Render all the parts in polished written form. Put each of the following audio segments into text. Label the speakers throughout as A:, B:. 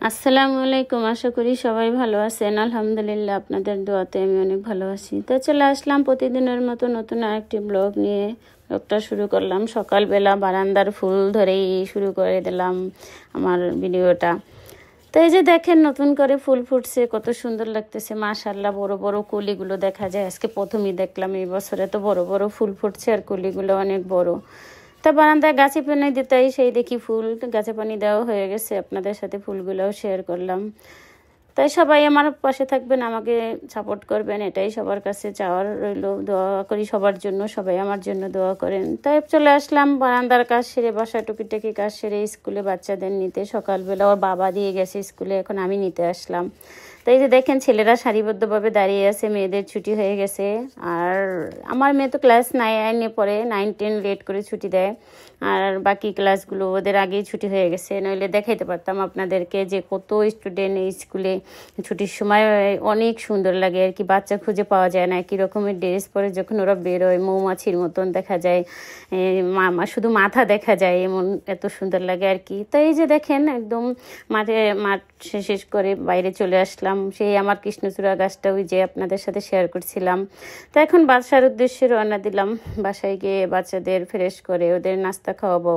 A: আসসালামু আলাইকুম। আশা করি সবাই ভালো আছেন। আলহামদুলিল্লাহ, আপনাদের দোয়াতে আমি অনেক ভালো আছি। তো চলে আসলাম প্রতিদিনের মতো নতুন আরেকটি ব্লগ নিয়ে। ব্লগটা শুরু করলাম সকালবেলা, বারান্দার ফুল ধরেই শুরু করে দিলাম আমার ভিডিওটা। তো এই যে দেখেন, নতুন করে ফুল ফুটছে, কত সুন্দর লাগতেছে মাশাআল্লাহ। বড় বড় কলিগুলো দেখা যায়, আজকে প্রথমেই দেখলাম এই বছরে তো বড় বড় ফুল ফুটছে আর কলিগুলো অনেক বড়। তা বারান্দায় গাছে পানি দিতেই সেই দেখি ফুল, গাছে পানি দেওয়া হয়ে গেছে। আপনাদের সাথে ফুলগুলোও শেয়ার করলাম। তাই সবাই আমার পাশে থাকবেন, আমাকে সাপোর্ট করবেন, এটাই সবার কাছে চাওয়ার রইল। দোয়া করি সবার জন্য, সবাই আমার জন্য দোয়া করেন। তাই চলে আসলাম বারান্দার কাজ সেরে, বাসা টুকিটাকি কাজ সেরে স্কুলে বাচ্চাদের নিতে। সকালবেলা ওর বাবা দিয়ে গেছে স্কুলে, এখন আমি নিতে আসলাম। তাই যে দেখেন, ছেলেরা সারিবদ্ধভাবে দাঁড়িয়ে আছে, মেয়েদের ছুটি হয়ে গেছে। আর আমার মেয়ে তো ক্লাস 9-এ পড়ে, 9-10 লেট করে ছুটি দেয়। আর বাকি ক্লাসগুলো ওদের আগেই ছুটি হয়ে গেছে, নইলে দেখাইতে পারতাম আপনাদেরকে যে কত স্টুডেন্ট এই স্কুলে। ছুটির সময় অনেক সুন্দর লাগে আর কি, বাচ্চা খুঁজে পাওয়া যায় না। একই রকমের ড্রেস পরে যখন ওরা বেরোয়, মৌমাছির মতন দেখা যায়, শুধু মাথা দেখা যায়, এমন এত সুন্দর লাগে আর কি। তো এই যে দেখেন, একদম মাঠ শেষ করে বাইরে চলে আসলাম। সেই আমার কৃষ্ণচূড়া গাছটা ওই যে আপনাদের সাথে শেয়ার করছিলাম। তো এখন বাসার উদ্দেশ্যে রওনা দিলাম। বাসায় গিয়ে বাচ্চাদের ফ্রেশ করে ওদের নাস্তা খাওয়াবো।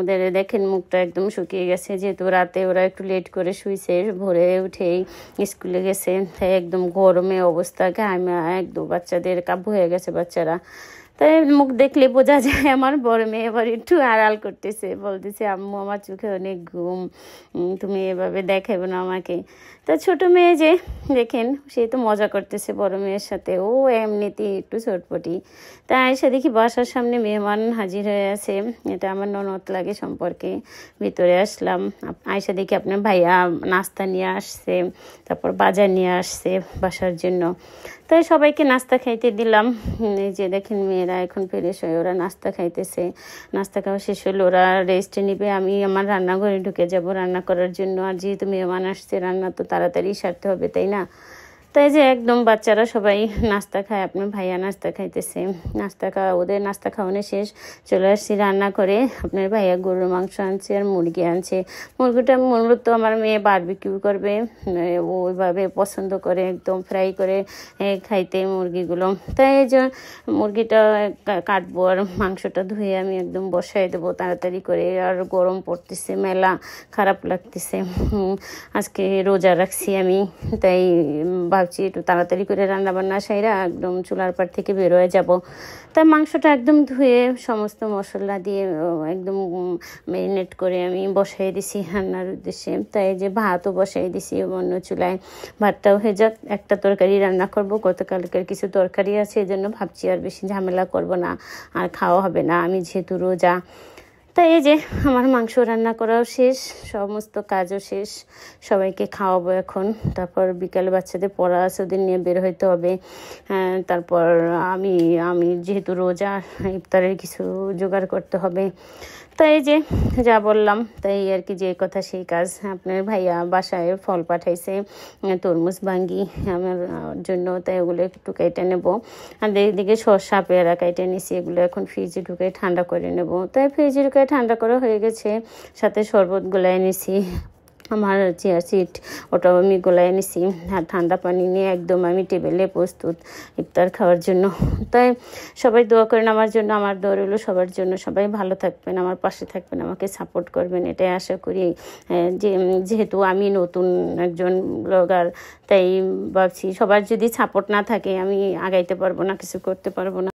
A: ওদের দেখেন মুখটা একদম শুকিয়ে গেছে, যেহেতু রাতে ওরা একটু লেট করে শুইছে, ভোরে উঠেই স্কুলে গেছে। তাই একদম গরমে অবস্থা, ঘামে একদম বাচ্চাদের কাবু হয়ে গেছে বাচ্চারা। তাই মুখ দেখলে বোঝা যায় আমার বড় মেয়ে এবার একটু আড়াল করতেছে, বলতেছে আম্মু আমার চোখে অনেক ঘুম, তুমি এভাবে দেখাবে না আমাকে। তা ছোট মেয়ে যে দেখেন, সে তো মজা করতেছে বড় মেয়ের সাথে, ও এমনিতেই একটু চটপটি। তাই এসে দেখি বাসার সামনে মেহমান হাজির হয়ে আছে, এটা আমার ননদ লাগে সম্পর্কে। ভিতরে আসলাম, আয়সা দেখি আপনার ভাইয়া নাস্তা নিয়ে আসছে, তারপর বাজার নিয়ে আসছে বাসার জন্য। তাই সবাইকে নাস্তা খাইতে দিলাম। এই যে দেখেন, মেয়েরা এখন ফ্রেশ হয়ে ওরা নাস্তা খাইতেছে। নাস্তা খাওয়া শেষ হলে ওরা রেস্ট নেবে, আমি আমার রান্নাঘরে ঢুকে যাব রান্না করার জন্য। আর যেহেতু মেহমান আসছে, রান্না তো তাড়াতাড়ি সারতে হবে, তাই না? তাই যে একদম বাচ্চারা সবাই নাস্তা খায়, আপনার ভাইয়া নাস্তা খাইতেছে। নাস্তা খাওয়া, ওদের নাস্তা খাওয়ানো শেষ, চলে আসছি রান্না করে। আপনার ভাইয়া গরুর মাংস আনছে আর মুরগি আনছে। মুরগিটা মূলত আমার মেয়ে বারবিকিউ করবে, ও ওইভাবে পছন্দ করে, একদম ফ্রাই করে খাইতে মুরগিগুলো। তাই এই যে মুরগিটা কাটবো আর মাংসটা ধুয়ে আমি একদম বসাই দেবো তাড়াতাড়ি করে। আর গরম পড়তেছে মেলা, খারাপ লাগতেছে। আজকে রোজা রাখছি আমি, তাই ভাবছি একটু তাড়াতাড়ি করে রান্নাবান্না সাইরা একদম চুলার পাড় থেকে বেরোয় যাব। তাই মাংসটা একদম ধুয়ে সমস্ত মশলা দিয়ে একদম ম্যারিনেট করে আমি বসাই দিছি রান্নার উদ্দেশ্যে। তাই যে ভাতও বসাই দিছি অন্য চুলায়, ভাতটাও হয়ে যাক। একটা তরকারি রান্না করব, গতকালকের কিছু তরকারি আছে, এই জন্য ভাবছি আর বেশি ঝামেলা করব না, আর খাওয়া হবে না আমি যেহেতু রোজা। তাই এই যে আমার মাংস রান্না করাও শেষ, সমস্ত কাজও শেষ, সবাইকে খাওয়াবো এখন। তারপর বিকালে বাচ্চাদের পড়া আছে, ওদের নিয়ে বের হইতে হবে। তারপর আমি আমি যেহেতু রোজা, ইফতারের কিছু জোগাড় করতে হবে। তাই যে যা বললাম, তাই আর কি, যে কথা সেই কাজ। আপনার ভাইয়া বাসায় ফল পাঠাইছে, তরমুজ ভাঙ্গি আমার জন্য, তাই ওগুলো একটু কেটে নেব। আর এদিকে শসা পেয়ারা কেটে নিছি, এগুলো এখন ফ্রিজে ঢুকে ঠান্ডা করে নেব। তাই ফ্রিজে ঢুকে ঠান্ডা করা হয়ে গেছে, সাথে শরবত গোলায় নিছি। আমার চিয়া সিড, ওটাও আমি গোলায় নিছি। আর ঠান্ডা পানি নিয়ে একদম আমি টেবিলে প্রস্তুত ইফতার খাওয়ার জন্য। তাই সবাই দোয়া করেন আমার জন্য, আমার দোয়া রইল সবার জন্য। সবাই ভালো থাকবেন, আমার পাশে থাকবেন, আমাকে সাপোর্ট করবেন, এটাই আশা করি। যেহেতু আমি নতুন একজন ব্লগার, তাই ভাবছি সবার যদি সাপোর্ট না থাকে আমি আগাইতে পারবো না, কিছু করতে পারবো না।